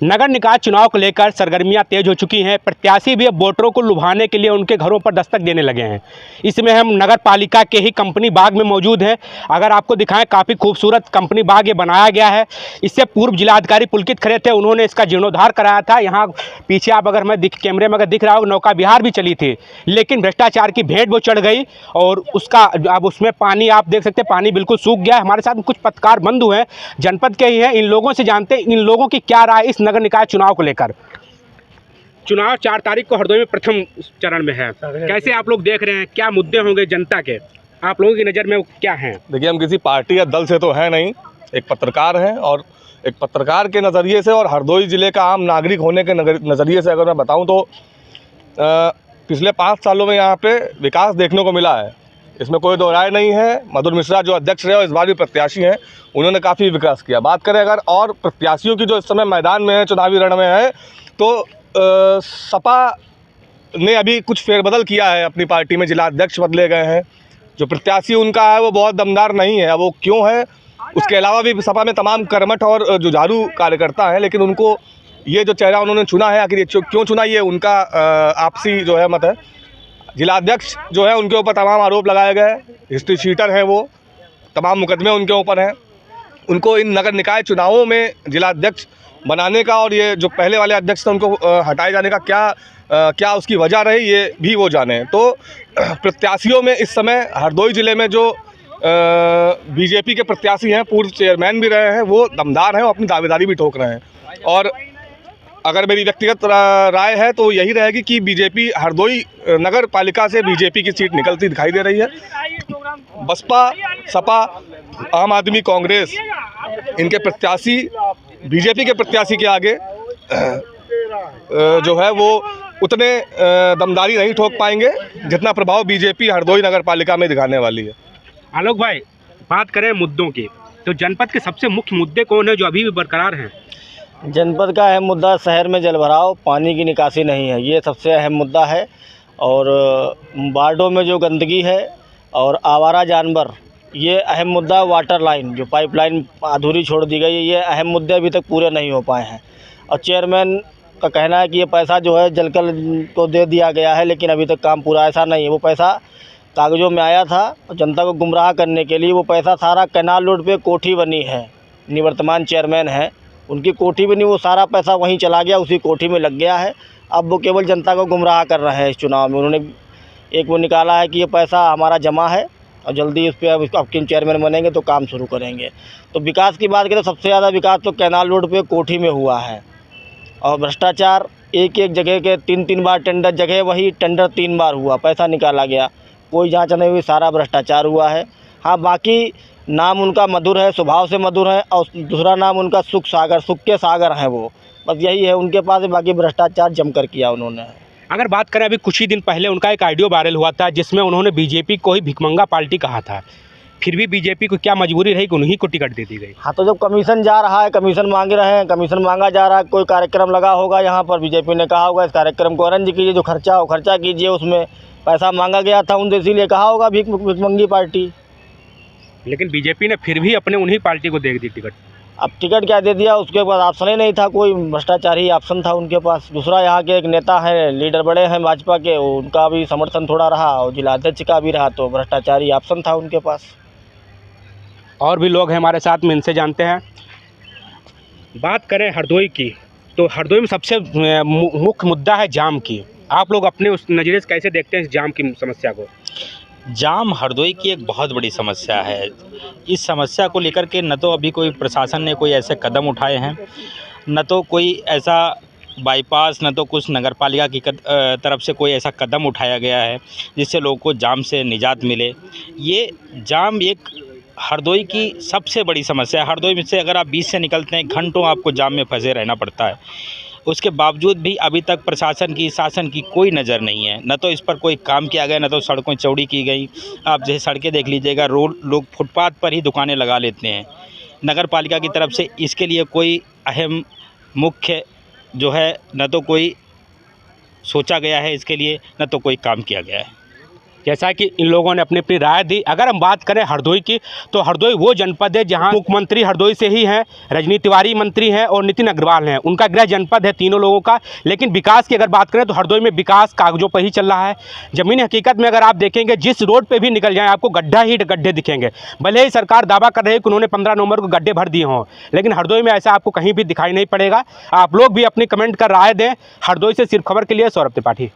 नगर निकाय चुनाव को लेकर सरगर्मियां तेज हो चुकी हैं। प्रत्याशी भी अब वोटरों को लुभाने के लिए उनके घरों पर दस्तक देने लगे हैं। इसमें हम नगर पालिका के ही कंपनी बाग में मौजूद हैं। अगर आपको दिखाएं, काफ़ी खूबसूरत कंपनी बाग ये बनाया गया है। इससे पूर्व जिलाधिकारी पुलकित खरे थे, उन्होंने इसका जीर्णोद्धार कराया था। यहाँ पीछे आप अगर कैमरे में अगर दिख रहा हो, नौका विहार भी चली थी, लेकिन भ्रष्टाचार की भेंट वो चढ़ गई और उसका अब उसमें पानी आप देख सकते हैं, पानी बिल्कुल सूख गया है। हमारे साथ कुछ पत्रकार बंधु हैं, जनपद के ही हैं, इन लोगों से जानते हैं इन लोगों की क्या राय इस नगर निकाय चुनाव को लेकर। चुनाव 4 तारीख को हरदोई में प्रथम चरण में है, कैसे आप लोग देख रहे हैं, क्या मुद्दे होंगे जनता के, आप लोगों की नज़र में क्या हैं? देखिए, हम किसी पार्टी या दल से तो है नहीं, एक पत्रकार हैं और एक पत्रकार के नज़रिए से और हरदोई ज़िले का आम नागरिक होने के नज़रिए से अगर मैं बताऊं तो पिछले 5 सालों में यहाँ पे विकास देखने को मिला है, इसमें कोई दो राय नहीं है। मधुर मिश्रा जो अध्यक्ष रहे और इस बार भी प्रत्याशी हैं, उन्होंने काफ़ी विकास किया। बात करें अगर और प्रत्याशियों की जो इस समय मैदान में है, चुनावी रण में है, तो सपा ने अभी कुछ फेरबदल किया है अपनी पार्टी में, जिला अध्यक्ष बदले गए हैं। जो प्रत्याशी उनका है वो बहुत दमदार नहीं है, वो क्यों है, उसके अलावा भी सपा में तमाम कर्मठ और जुझारू कार्यकर्ता हैं, लेकिन उनको ये जो चेहरा उन्होंने चुना है, आखिर ये क्यों चुना, ये उनका आपसी जो है मत है। जिला अध्यक्ष जो है उनके ऊपर तमाम आरोप लगाए गए, हिस्ट्री शीटर हैं वो, तमाम मुकदमे उनके ऊपर हैं। उनको इन नगर निकाय चुनावों में जिला अध्यक्ष बनाने का और ये जो पहले वाले अध्यक्ष थे उनको हटाए जाने का क्या उसकी वजह रही, ये भी वो जाने। तो प्रत्याशियों में इस समय हरदोई ज़िले में जो बीजेपी के प्रत्याशी हैं, पूर्व चेयरमैन भी रहे हैं, वो दमदार हैं और अपनी दावेदारी भी ठोक रहे हैं। और अगर मेरी व्यक्तिगत राय है तो यही रहेगी कि बीजेपी हरदोई नगर पालिका से बीजेपी की सीट निकलती दिखाई दे रही है। बसपा, सपा, आम आदमी, कांग्रेस, इनके प्रत्याशी बीजेपी के प्रत्याशी के आगे जो है वो उतने दमदारी नहीं ठोक पाएंगे जितना प्रभाव बीजेपी हरदोई नगर पालिका में दिखाने वाली है। आलोक भाई, बात करें मुद्दों की, तो जनपद के सबसे मुख्य मुद्दे कौन है जो अभी भी बरकरार हैं? जनपद का अहम मुद्दा शहर में जलभराव, पानी की निकासी नहीं है, ये सबसे अहम मुद्दा है। और वार्डों में जो गंदगी है और आवारा जानवर, ये अहम मुद्दा। वाटर लाइन, जो पाइपलाइन अधूरी छोड़ दी गई है, ये अहम मुद्दे अभी तक पूरे नहीं हो पाए हैं। और चेयरमैन का कहना है कि ये पैसा जो है जलकल को दे दिया गया है, लेकिन अभी तक काम पूरा ऐसा नहीं है। वो पैसा कागज़ों में आया था और जनता को गुमराह करने के लिए वो पैसा सारा कैनाल रोड पे कोठी बनी है, निवर्तमान चेयरमैन है, उनकी कोठी बनी, वो सारा पैसा वहीं चला गया, उसी कोठी में लग गया है। अब वो केवल जनता को गुमराह कर रहे हैं। इस चुनाव में उन्होंने एक वो निकाला है कि ये पैसा हमारा जमा है और जल्दी इस पर अब किन चेयरमैन बनेंगे तो काम शुरू करेंगे। तो विकास की बात करें तो सबसे ज़्यादा विकास तो कैनाल रोड पे कोठी में हुआ है। और भ्रष्टाचार, एक जगह के 3 बार टेंडर, जगह वही टेंडर 3 बार हुआ, पैसा निकाला गया, कोई जांच नहीं हुई, सारा भ्रष्टाचार हुआ है। हाँ, बाकी नाम उनका मधुर है, स्वभाव से मधुर है, और दूसरा नाम उनका सुख के सागर हैं वो, बस यही है उनके पास। बाकी भ्रष्टाचार जमकर किया उन्होंने। अगर बात करें, अभी कुछ ही दिन पहले उनका एक ऑडियो वायरल हुआ था जिसमें उन्होंने बीजेपी को ही भिखमंगा पार्टी कहा था, फिर भी बीजेपी को क्या मजबूरी रही कि उन्हीं को टिकट दे दी गई? हाँ, तो जब कमीशन जा रहा है, कमीशन मांग रहे हैं, कमीशन मांगा जा रहा है, कोई कार्यक्रम लगा होगा यहाँ पर, बीजेपी ने कहा होगा इस कार्यक्रम को अरेंज कीजिए, जो खर्चा हो खर्चा कीजिए, उसमें पैसा मांगा गया था उनसे, इसीलिए कहा होगा भिखमंगी पार्टी। लेकिन बीजेपी ने फिर भी अपने उन्हीं पार्टी को दे दी टिकट। अब टिकट क्या दे दिया, उसके पास ऑप्शन ही नहीं था, कोई भ्रष्टाचारी ऑप्शन था उनके पास। दूसरा, यहाँ के एक नेता हैं, लीडर बड़े हैं भाजपा के, उनका भी समर्थन थोड़ा रहा और जिला अध्यक्ष का भी रहा, तो भ्रष्टाचारी ऑप्शन था उनके पास। और भी लोग हैं हमारे साथ में, इनसे जानते हैं। बात करें हरदोई की, तो हरदोई में सबसे मुख्य मुद्दा है जाम की। आप लोग अपने उस नज़रिए से कैसे देखते हैं इस जाम की समस्या को? जाम हरदोई की एक बहुत बड़ी समस्या है। इस समस्या को लेकर के न तो अभी कोई प्रशासन ने कोई ऐसे कदम उठाए हैं, न तो कोई ऐसा बाईपास, न तो कुछ नगर पालिका की तरफ से कोई ऐसा कदम उठाया गया है जिससे लोगों को जाम से निजात मिले। ये जाम एक हरदोई की सबसे बड़ी समस्या है। हरदोई में से अगर आप 20 से निकलते हैं, घंटों आपको जाम में फंसे रहना पड़ता है। उसके बावजूद भी अभी तक प्रशासन की, शासन की कोई नज़र नहीं है। न तो इस पर कोई काम किया गया, न तो सड़कें चौड़ी की गई। आप जैसे सड़कें देख लीजिएगा, रोड लोग फुटपाथ पर ही दुकानें लगा लेते हैं। नगर पालिका की तरफ से इसके लिए कोई अहम मुख्य जो है न तो कोई सोचा गया है इसके लिए, न तो कोई काम किया गया है। जैसा कि इन लोगों ने अपनी अपनी राय दी। अगर हम बात करें हरदोई की, तो हरदोई वो जनपद है जहां मुख्यमंत्री हरदोई से ही हैं, रजनी तिवारी मंत्री हैं और नितिन अग्रवाल हैं। उनका गृह जनपद है तीनों लोगों का। लेकिन विकास की अगर बात करें तो हरदोई में विकास कागजों पर ही चल रहा है। ज़मीनी हकीकत में अगर आप देखेंगे, जिस रोड पर भी निकल जाएँ आपको गड्ढा ही गड्ढे दिखेंगे। भले ही सरकार दावा कर रही है कि उन्होंने 15 नवंबर को गड्ढे भर दिए हों, लेकिन हरदोई में ऐसा आपको कहीं भी दिखाई नहीं पड़ेगा। आप लोग भी अपनी कमेंट कर राय दें। हरदोई से सिर्फ खबर के लिए सौरभ त्रिपाठी।